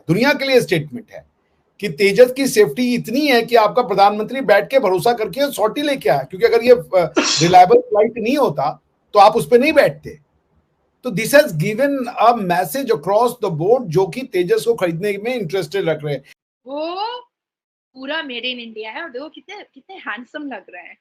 दुनिया के लिए स्टेटमेंट है कि तेजस की सेफ्टी इतनी है कि आपका प्रधानमंत्री बैठ के भरोसा करके सॉर्टी लेके आया, क्योंकि अगर ये रिलायबल फ्लाइट नहीं होता तो आप उस पर नहीं बैठते। तो this has given a message across the board जो कि तेजस को खरीदने में इंटरेस्टेड रख रहे हैं। वो पूरा मेड इन इंडिया है और देखो कितने कितने हैंडसम लग रहे हैं।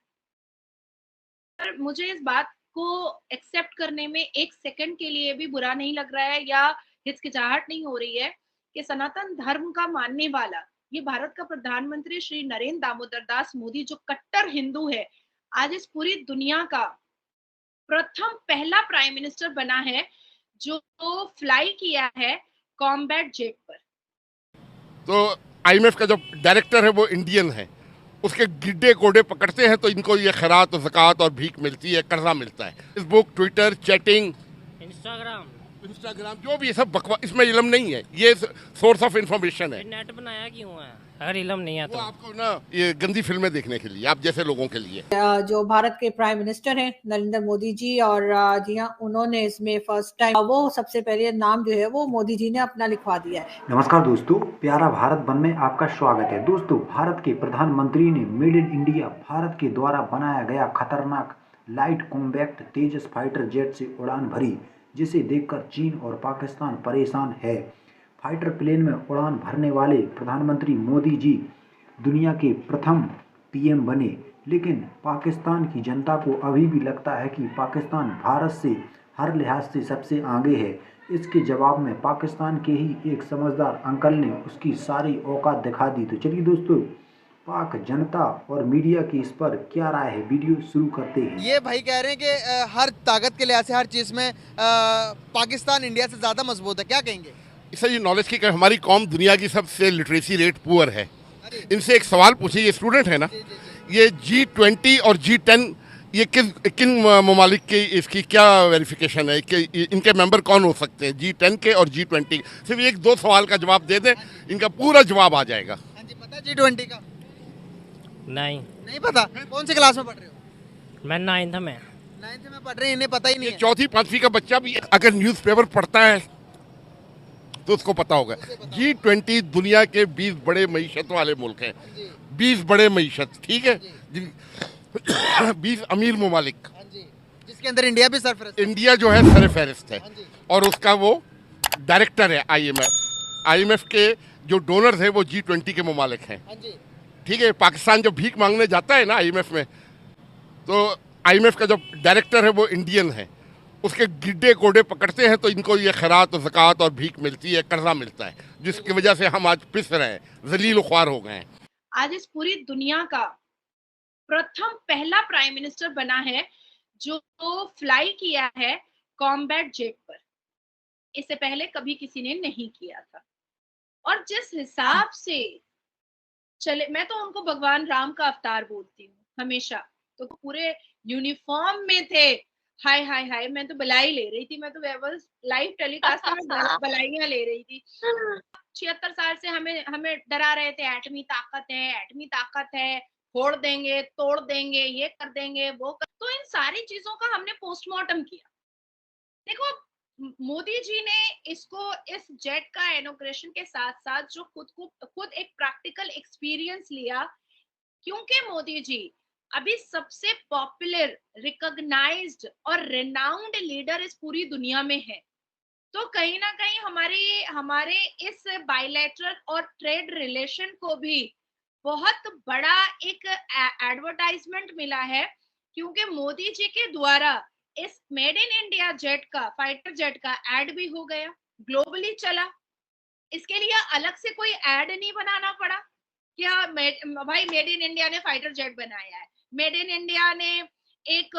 पर मुझे इस बात को एक्सेप्ट करने में एक सेकंड के लिए भी बुरा नहीं लग रहा है या हिचकिचाहट नहीं हो रही है कि सनातन धर्म का मानने वाला ये भारत का प्रधानमंत्री श्री नरेंद्र दामोदर दास मोदी जो कट्टर हिंदू है, आज इस पूरी दुनिया का प्रथम पहला प्राइम मिनिस्टर बना है जो फ्लाई किया है कॉम्बैट जेट पर। तो आईएमएफ का जो डायरेक्टर है वो इंडियन है, उसके गिड्डे कोडे पकड़ते हैं तो इनको ये खैरात ज़कात और भीख मिलती है, कर्जा मिलता है। फेसबुक, ट्विटर, चैटिंग, इंस्टाग्राम जो भी ये सब बकवास, इसमें इल्म नहीं है, ये सोर्स ऑफ इंफॉर्मेशन है। नेट बनाया क्यों है? अगर इल्म नहीं है तो आपको ना ये गंदी फिल्में देखने के लिए, आप जैसे लोगों के लिए। जो भारत के प्राइम मिनिस्टर हैं नरेंद्र मोदी जी, और जी हाँ, उन्होंने इसमें फर्स्ट टाइम वो सबसे पहले नाम जो है वो मोदी जी ने अपना लिखवा दिया है। नमस्कार दोस्तों, प्यारा भारत वन में आपका स्वागत है। दोस्तों, भारत के प्रधानमंत्री ने मेड इन इंडिया भारत के द्वारा बनाया गया खतरनाक लाइट कॉम्बैक्ट तेजस फाइटर जेट से उड़ान भरी, जिसे देखकर चीन और पाकिस्तान परेशान है। फाइटर प्लेन में उड़ान भरने वाले प्रधानमंत्री मोदी जी दुनिया के प्रथम पीएम बने, लेकिन पाकिस्तान की जनता को अभी भी लगता है कि पाकिस्तान भारत से हर लिहाज से सबसे आगे है। इसके जवाब में पाकिस्तान के ही एक समझदार अंकल ने उसकी सारी औकात दिखा दी। तो चलिए दोस्तों, पाक जनता और मीडिया की इस पर क्या राय है, वीडियो शुरू करते हैं। ये भाई कह रहे हैं कि हर ताकत के लिहाज से हर चीज़ में पाकिस्तान इंडिया से ज़्यादा मजबूत है, क्या कहेंगे? इससे ये नॉलेज की हमारी कौम दुनिया की सबसे लिटरेसी रेट पुअर है। इनसे एक सवाल पूछिए, ये स्टूडेंट है ना, ये G20 और G10 ये किन ममालिक की इसकी क्या वेरिफिकेशन है कि इनके मेंबर कौन हो सकते हैं, G10 के और G20? सिर्फ एक दो सवाल का जवाब दे दें, इनका पूरा जवाब आ जाएगा। हाँ जी, पता है G20 का? नहीं पता। कौन सी क्लास में पढ़ रहे हो? मैं 9th में पढ़ रहे हैं, इन्हें पता ही नहीं है। चौथी पांचवी का बच्चा भी अगर न्यूज़पेपर पढ़ता है तो उसको पता होगा। G20 दुनिया के 20 बड़े मईशत वाले मुल्क हैं, 20 बड़े मईशत, ठीक है, 20 अमीर ममालिक, जिसके अंदर इंडिया भी सरफहरिस्त, इंडिया जो है सरफहरिस्त है, और उसका वो डायरेक्टर है आईएमएफ के जो डोनर्स है वो G20 के ममालिक हैं, ठीक है। पाकिस्तान जब भीख मांगने जाता है ना आईएमएफ में, तो आईएमएफ का जो डायरेक्टर है वो इंडियन है, उसके गिड्डे कोडे पकड़ते हैं तो इनको ये खैरात ज़कात और भीख मिलती है, कर्जा मिलता है, जिसकी वजह से हम आज पिस रहे हैं, जलील ख्वार हो गए हैं। आज इस पूरी दुनिया का प्रथम पहला प्राइम मिनिस्टर बना है जो फ्लाई किया है कॉम्बैट जेट पर। इससे पहले कभी किसी ने नहीं किया था। और जिस हिसाब से चले, मैं तो उनको भगवान राम का अवतार बोलती हूँ हमेशा। तो पूरे यूनिफॉर्म में थे, हाय हाय हाय, मैं तो बलाई ले रही थी, मैं तो लाइव टेलीकास्ट में बलाइयां ले रही थी। 76 साल से हमें डरा रहे थे, एटमी ताकत है, फोड़ देंगे, तोड़ देंगे, ये कर देंगे, वो कर। तो इन सारी चीजों का हमने पोस्टमार्टम किया। देखो, मोदी जी ने इस जेट का इनॉग्रेशन के साथ साथ जो खुद एक प्रैक्टिकल एक्सपीरियंस लिया, क्योंकि मोदी जी अभी सबसे पॉपुलर, रिकॉग्नाइज्ड और रेनाउंड लीडर इस पूरी दुनिया में है। तो कहीं ना कहीं हमारे इस बायलैटरल और ट्रेड रिलेशन को भी बहुत बड़ा एक एडवर्टाइजमेंट मिला है, क्योंकि मोदी जी के द्वारा इस मेड इन इंडिया जेट का, फाइटर जेट का एड भी हो गया, ग्लोबली चला। इसके लिए अलग से कोई एड नहीं बनाना पड़ा क्या? भाई मेड इन इंडिया ने फाइटर जेट बनाया है, मेड इन इंडिया ने एक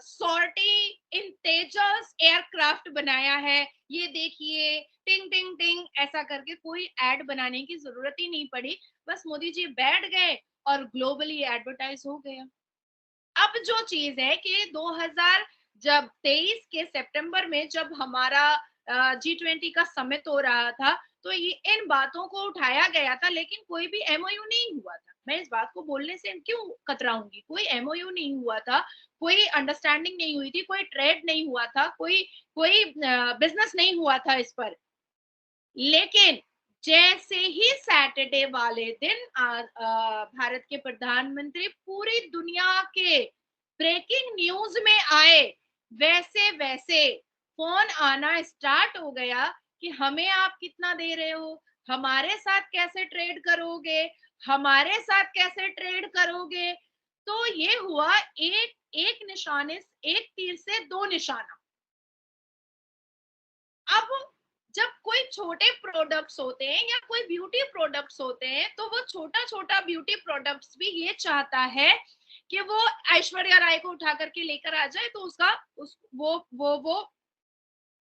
सॉर्टी इन तेजस एयरक्राफ्ट बनाया है, ये देखिए, टिंग टिंग टिंग ऐसा करके कोई एड बनाने की जरूरत ही नहीं पड़ी। बस मोदी जी बैठ गए और ग्लोबली एडवर्टाइज हो गया। अब जो चीज है कि 2023 के सितंबर में जब हमारा G20 का समिट हो रहा था, तो ये इन बातों को उठाया गया था, लेकिन कोई भी एमओयू नहीं हुआ था। मैं इस बात को बोलने से क्यों कतराऊंगी? कोई एमओयू नहीं हुआ था, कोई अंडरस्टैंडिंग नहीं हुई थी, कोई ट्रेड नहीं हुआ था, कोई बिजनेस नहीं हुआ था इस पर। लेकिन जैसे ही सैटरडे वाले दिन भारत के प्रधानमंत्री पूरी दुनिया के ब्रेकिंग न्यूज में आए, वैसे वैसे फोन आना स्टार्ट हो गया कि हमें आप कितना दे रहे हो, हमारे साथ कैसे ट्रेड करोगे, हमारे साथ कैसे ट्रेड करोगे। तो ये हुआ एक निशाने, एक तीर से दो निशाना। अब जब कोई छोटे प्रोडक्ट्स होते हैं या कोई ब्यूटी प्रोडक्ट्स होते हैं, तो वो छोटा छोटा ब्यूटी प्रोडक्ट्स भी ये चाहता है कि वो ऐश्वर्या राय को उठा करके लेकर आ जाए, तो उसका वो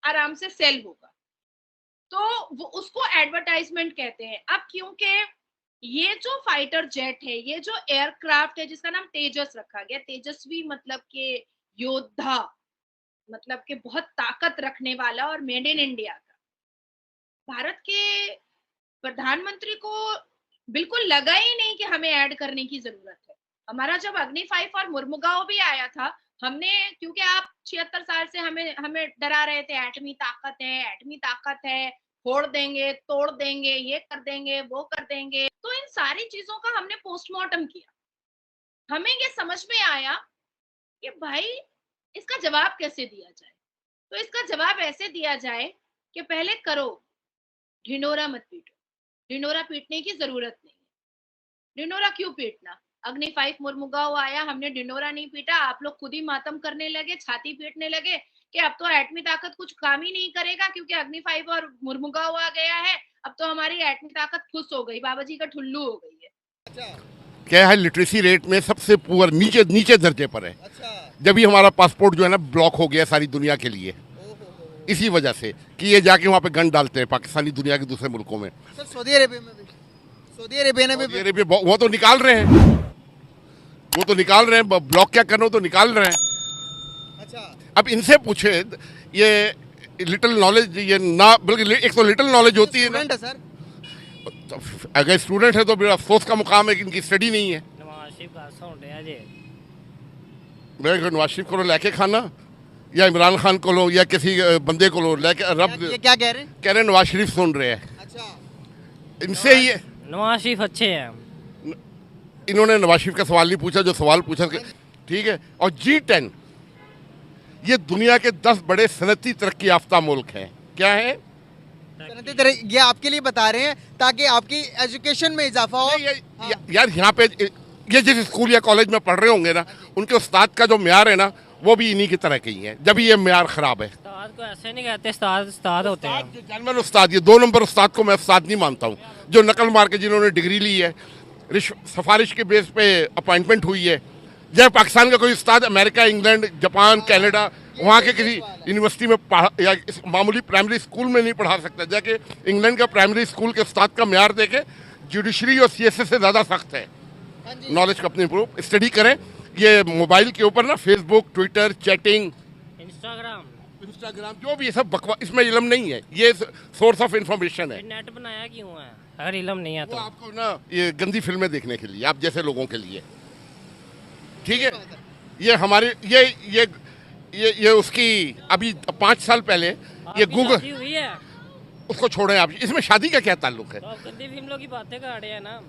आराम से सेल होगा, तो वो उसको एडवर्टाइजमेंट कहते हैं। अब क्योंकि ये जो फाइटर जेट है, ये जो एयरक्राफ्ट है जिसका नाम तेजस रखा गया, तेजस्वी मतलब के योद्धा, मतलब के बहुत ताकत रखने वाला, और मेड इन इंडिया का, भारत के प्रधानमंत्री को बिल्कुल लगा ही नहीं कि हमें ऐड करने की जरूरत है। हमारा जब अग्नि 5 और मुर्मुगांव भी आया था, हमने, क्योंकि आप 76 साल से हमें डरा रहे थे, एटमी ताकत है, फोड़ देंगे, तोड़ देंगे, ये कर देंगे, वो कर देंगे। तो इन सारी चीजों का हमने पोस्टमार्टम किया। हमें ये समझ में आया कि भाई इसका जवाब कैसे दिया जाए। तो इसका जवाब ऐसे दिया जाए कि पहले करो, ढिंडोरा मत पीटो। ढिंडोरा पीटने की जरूरत नहीं है। ढिंडोरा क्यों पीटना? अग्नि 5 मुर्मुगांव आया, हमने ढिंडोरा नहीं पीटा, आप लोग खुद ही मातम करने लगे, छाती पीटने लगे कि अब तो एटमी ताकत कुछ काम ही नहीं करेगा क्योंकि अग्नि 5 और मुर्मुगांव आ गया है, अब तो हमारी एटमी ताकत खुश हो गई, बाबा जी का ठुल्लू हो गई है। क्या है, लिटरेसी रेट में सबसे पुअर, नीचे दर्जे पर है। जब भी हमारा पासपोर्ट जो है ना ब्लॉक हो गया सारी दुनिया के लिए, इसी वजह से कि ये जाके वहाँ पे गन डालते हैं पाकिस्तानी दुनिया के दूसरे मुल्कों में। सर सऊदी अरेबिया में भी, सऊदी अरेबिया वो तो निकाल रहे हैं, ब्लॉक क्या करना, तो निकाल रहे हैं। अच्छा, अब इनसे पूछे, ये लिटिल नॉलेज, ये ना, बल्कि एक तो लिटिल नॉलेज होती है ना सर, तो अगर स्टूडेंट है तो फिर अफसोस का मुकाम है कि इनकी स्टडी नहीं है। नवाज शरीफ का साउंड है जी, नवाज शरीफ को लेके खाना, या इमरान खान को लो, या किसी बंदे को लो लेके, ये क्या कह रहे हैं? कह रहे हैं नवाज शरीफ सुन रहे हैं। अच्छा, इनसे ये नवाज शरीफ अच्छे हैं। इन्होंने नवाज शरीफ का सवाल नहीं पूछा, जो सवाल पूछा, ठीक है। और G10 ये दुनिया के 10 बड़े सनती तरक्की याफ्ता मुल्क हैं। क्या है? ये आपके लिए बता रहे हैं ताकि आपकी एजुकेशन में इजाफा हो। यार यहाँ पे ये जिस स्कूल या कॉलेज में पढ़ रहे होंगे ना, उनके उस्ताद का जो म्यार है ना, वो भी इन्हीं की तरह की है। जब ये म्यार खराब है, उस्ताद को ऐसे नहीं कहते, उस्ताद होते हैं। जानवर उस्ताद, ये 2 नंबर उस्ताद को मैं उस्ताद नहीं मानता हूँ। जो नकल मार के जिन्होंने डिग्री ली है, सिफारिश के बेस पे अपॉइंटमेंट हुई है। जब पाकिस्तान का कोई उस्ताद अमेरिका, इंग्लैंड, जापान, कनाडा, वहाँ के किसी यूनिवर्सिटी में या मामूली प्राइमरी स्कूल में नहीं पढ़ा सकता, जाके इंग्लैंड का प्राइमरी स्कूल के उस्ताद का म्यार देके जुडिशरी और CSS से ज़्यादा सख्त है। नॉलेज को अपनी इम्प्रूव स्टडी करें। ये मोबाइल के ऊपर ना फेसबुक, ट्विटर, चैटिंग, इंस्टाग्राम, जो भी ये सब बकवास, इसमें इल्म नहीं है, ये सोर्स ऑफ इंफॉर्मेशन है। नेट बनाया क्यों है अगर इल्म नहीं है तो? आपको ना ये गंदी फिल्में देखने के लिए, आप जैसे लोगों के लिए, ठीक है। ये हमारे ये उसकी अभी 5 साल पहले ये गूगल हुई है, उसको छोड़े आप, इसमें शादी का क्या ताल्लुक है? तो आप गंदी फिल्मों की बातें कर रहे हैं ना।